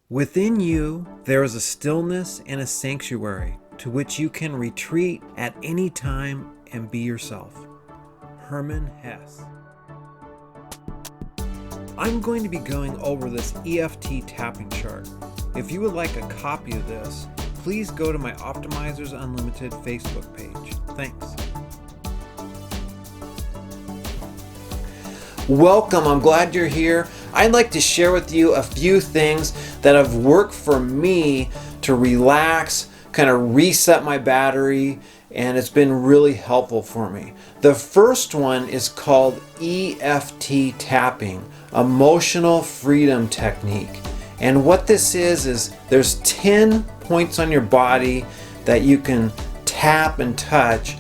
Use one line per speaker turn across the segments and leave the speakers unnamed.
Within you, there is a stillness and a sanctuary to which you can retreat at any time and be yourself. Herman Hesse. I'm going to be going over this EFT tapping chart. If you would like a copy of this, please go to my Optimizers Unlimited Facebook page. Thanks. Welcome, I'm glad you're here. I'd like to share with you a few things that have worked for me to relax, kind of reset my battery, and it's been really helpful for me. The first one is called EFT Tapping, Emotional Freedom Technique. And what this is there's 10 points on your body that you can tap and touch.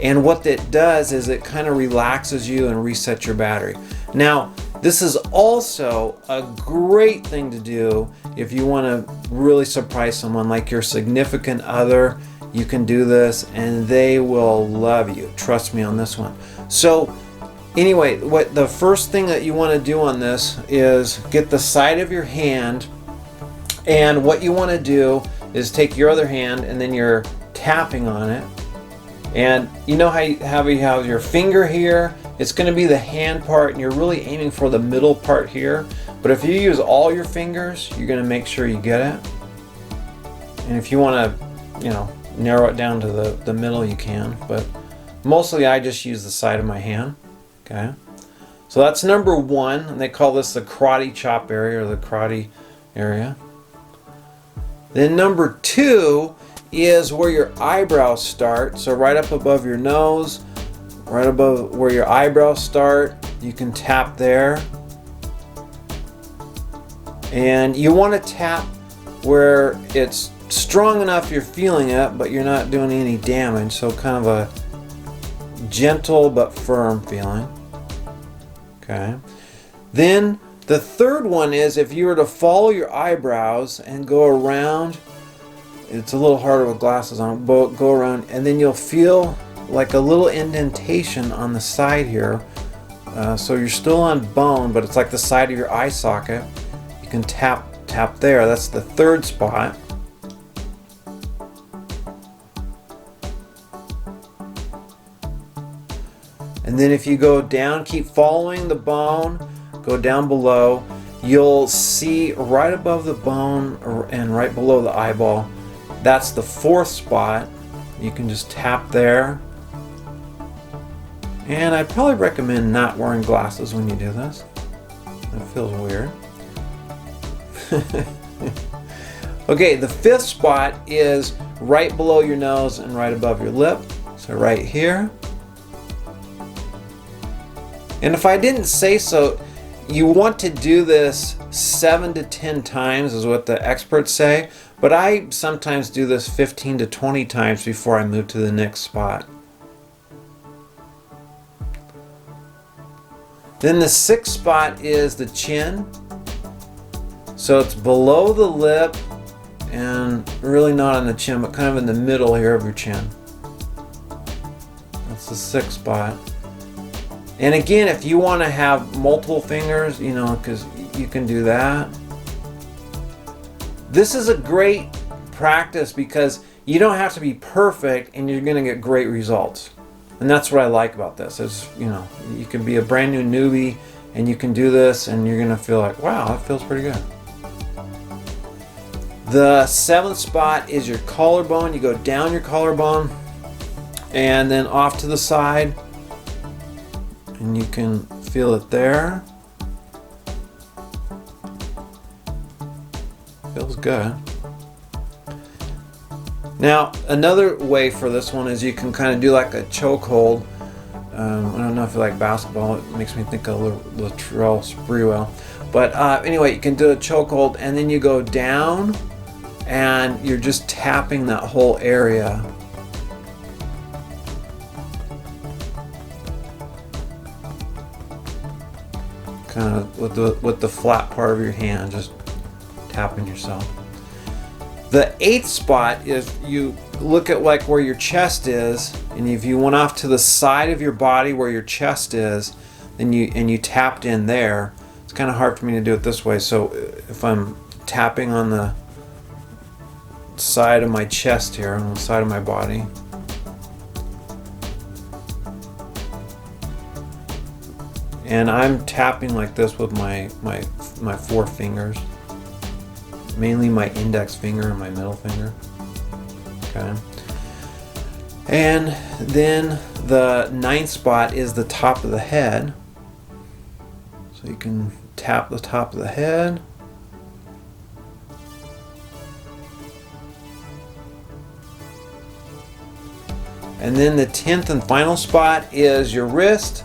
And what it does is it kind of relaxes you and resets your battery. Now, this is also a great thing to do if you want to really surprise someone like your significant other. You can do this and they will love you. Trust me on this one. So anyway, what the first thing that you want to do on this is get the side of your hand, and what you want to do is take your other hand and then you're tapping on it. And you know how you have your finger here? It's going to be the hand part, and you're really aiming for the middle part here. But if you use all your fingers, you're going to make sure you get it. And if you want to, narrow it down to the middle, you can. But mostly I just use the side of my hand. Okay. So that's number one, and they call this the karate chop area or the karate area. Then number two is where your eyebrows start. So right up above your nose, right above where your eyebrows start, you can tap there. And you want to tap where it's strong enough you're feeling it, but you're not doing any damage. So kind of a gentle but firm feeling. Okay. Then the third one is if you were to follow your eyebrows and go around. It's a little harder with glasses on, but go around and then you'll feel like a little indentation on the side here. So you're still on bone, but it's like the side of your eye socket. You can tap there. That's the third spot. And then if you go down, keep following the bone, go down below, you'll see right above the bone and right below the eyeball. That's the fourth spot. You can just tap there. And I'd probably recommend not wearing glasses when you do this. It feels weird. Okay, the fifth spot is right below your nose and right above your lip. So right here. And if I didn't say so, you want to do this 7 to 10 times is what the experts say. But I sometimes do this 15 to 20 times before I move to the next spot. Then the sixth spot is the chin. So it's below the lip and really not on the chin, but kind of in the middle here of your chin. That's the sixth spot. And again, if you want to have multiple fingers, because you can do that. This is a great practice because you don't have to be perfect and you're going to get great results. And that's what I like about this is, you can be a brand new newbie and you can do this and you're going to feel like, wow, that feels pretty good. The seventh spot is your collarbone. You go down your collarbone and then off to the side and you can feel it there. Feels good. Now, another way for this one is you can kind of do like a chokehold. I don't know if you like basketball. It makes me think of Latrell Sprewell. But anyway, you can do a chokehold and then you go down and you're just tapping that whole area. Kind of with the flat part of your hand, just tapping yourself. The 8th spot is, you look at like where your chest is, and if you went off to the side of your body where your chest is, then you tapped in there. It's kind of hard for me to do it this way, so if I'm tapping on the side of my chest here, on the side of my body, and I'm tapping like this with my 4 fingers, mainly my index finger and my middle finger. Okay. And then the 9th spot is the top of the head. So you can tap the top of the head. And then the 10th and final spot is your wrist.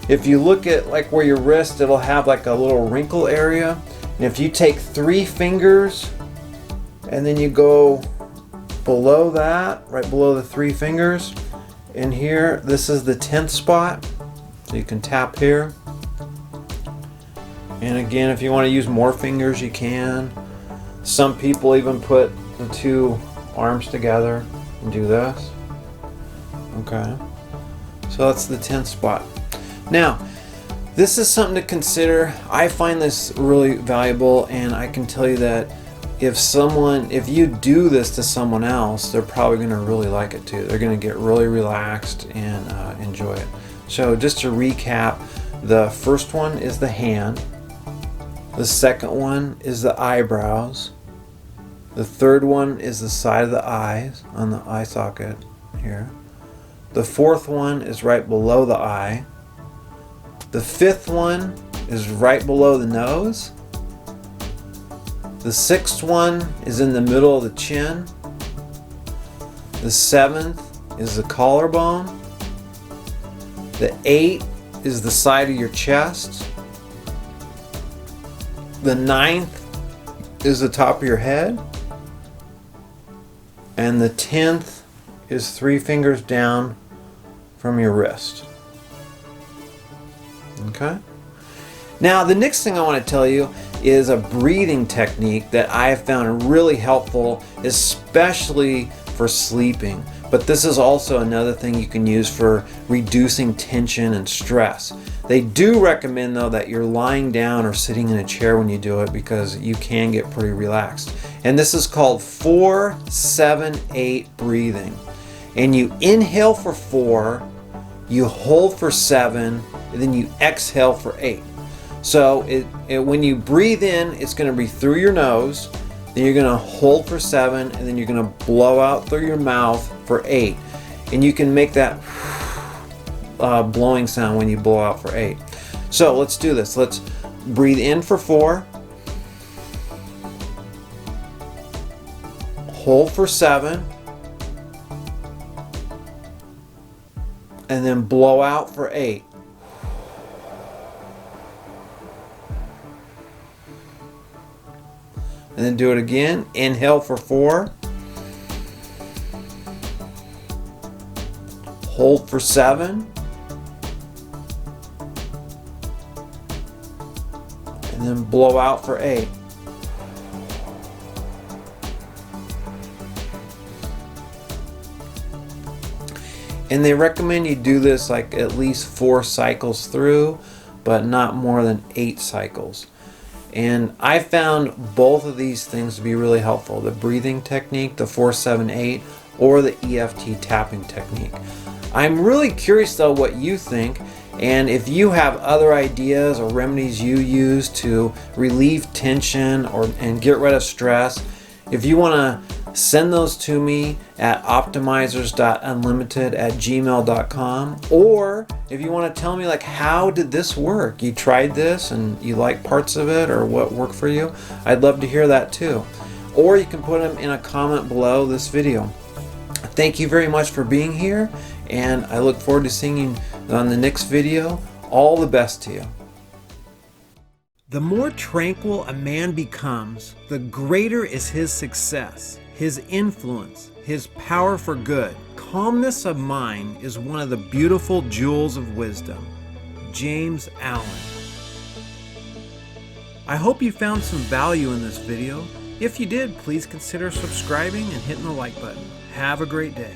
If you look at like where your wrist, it'll have like a little wrinkle area. And if you take 3 fingers and then you go below that, right below the 3 fingers, and here, this is the 10th spot. So you can tap here. And again, if you want to use more fingers, you can. Some people even put the 2 arms together and do this. Okay. So that's the 10th spot. Now, this is something to consider. I find this really valuable, and I can tell you that if you do this to someone else, they're probably going to really like it too. They're going to get really relaxed and enjoy it. So just to recap, the first one is the hand. The second one is the eyebrows. The third one is the side of the eyes on the eye socket here. The fourth one is right below the eye. The 5th one is right below the nose. The 6th one is in the middle of the chin. The 7th is the collarbone. The 8th is the side of your chest. The 9th is the top of your head. And the 10th is 3 fingers down from your wrist. Okay? Now, the next thing I want to tell you is a breathing technique that I have found really helpful, especially for sleeping. But this is also another thing you can use for reducing tension and stress. They do recommend, though, that you're lying down or sitting in a chair when you do it, because you can get pretty relaxed. And this is called 4-7-8 breathing. And you inhale for 4, you hold for 7, and then you exhale for 8. So when you breathe in, it's going to be through your nose, then you're going to hold for 7, and then you're going to blow out through your mouth for 8. And you can make that blowing sound when you blow out for 8. So let's do this. Let's breathe in for 4, hold for 7, and then blow out for 8. And then do it again. Inhale for 4. Hold for 7. And then blow out for 8. And they recommend you do this like at least 4 cycles through, but not more than 8 cycles. And I found both of these things to be really helpful. The breathing technique, the 4-7-8, or the EFT tapping technique. I'm really curious though what you think, and if you have other ideas or remedies you use to relieve tension and get rid of stress. If you want to send those to me at optimizers.unlimited@gmail.com, or if you want to tell me like, how did this work? You tried this and you like parts of it, or what worked for you? I'd love to hear that too. Or you can put them in a comment below this video. Thank you very much for being here, and I look forward to seeing you on the next video. All the best to you. The more tranquil a man becomes, the greater is his success, his influence, his power for good. Calmness of mind is one of the beautiful jewels of wisdom. James Allen. I hope you found some value in this video.
If you did, please consider subscribing and hitting the like button. Have a great day.